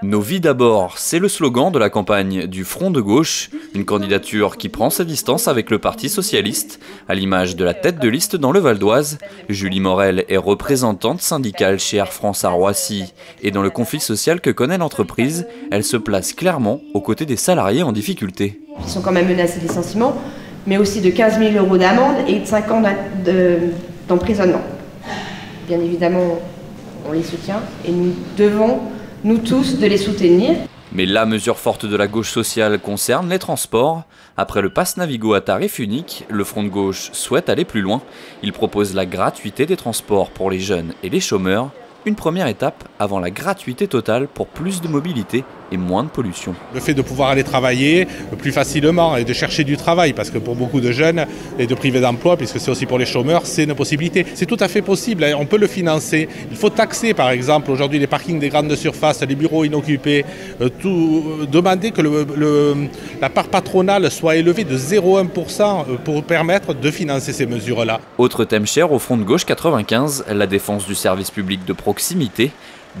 Nos vies d'abord, c'est le slogan de la campagne du Front de gauche, une candidature qui prend ses distances avec le Parti socialiste, à l'image de la tête de liste dans le Val d'Oise. Julie Morel est représentante syndicale chez Air France à Roissy, et dans le conflit social que connaît l'entreprise, elle se place clairement aux côtés des salariés en difficulté. Ils sont quand même menacés de licenciement, mais aussi de 15 000 € d'amende et de 5 ans d'emprisonnement. Bien évidemment, on les soutient et nous devons, nous tous, de les soutenir. Mais la mesure forte de la gauche sociale concerne les transports. Après le pass Navigo à tarif unique, le Front de gauche souhaite aller plus loin. Il propose la gratuité des transports pour les jeunes et les chômeurs. Une première étape avant la gratuité totale pour plus de mobilité et moins de pollution. Le fait de pouvoir aller travailler plus facilement et de chercher du travail, parce que pour beaucoup de jeunes, et de privés d'emploi, puisque c'est aussi pour les chômeurs, c'est une possibilité. C'est tout à fait possible, on peut le financer. Il faut taxer par exemple aujourd'hui les parkings des grandes surfaces, les bureaux inoccupés, demander que la part patronale soit élevée de 0,1% pour permettre de financer ces mesures-là. Autre thème cher au Front de gauche 95, la défense du service public de proximité.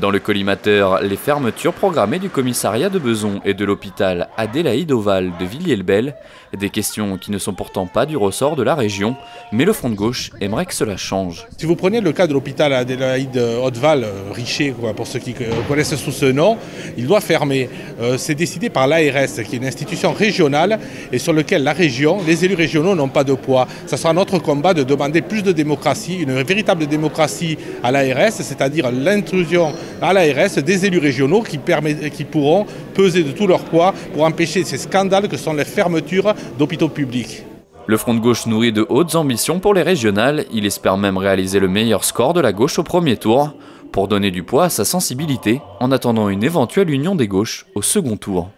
Dans le collimateur, les fermetures programmées du commissariat de Beson et de l'hôpital Adélaïde-Oval de Villiers-le-Bel. Des questions qui ne sont pourtant pas du ressort de la région, mais le Front de gauche aimerait que cela change. Si vous prenez le cas de l'hôpital Adélaïde-Haute-Val, Richer, pour ceux qui connaissent sous ce nom, il doit fermer. C'est décidé par l'ARS, qui est une institution régionale et sur laquelle la région, les élus régionaux n'ont pas de poids. Ça sera notre combat de demander plus de démocratie, une véritable démocratie à l'ARS, c'est-à-dire l'intrusion à l'ARS des élus régionaux qui pourront peser de tout leur poids pour empêcher ces scandales que sont les fermetures d'hôpitaux publics. Le Front de gauche nourrit de hautes ambitions pour les régionales. Il espère même réaliser le meilleur score de la gauche au premier tour pour donner du poids à sa sensibilité en attendant une éventuelle union des gauches au second tour.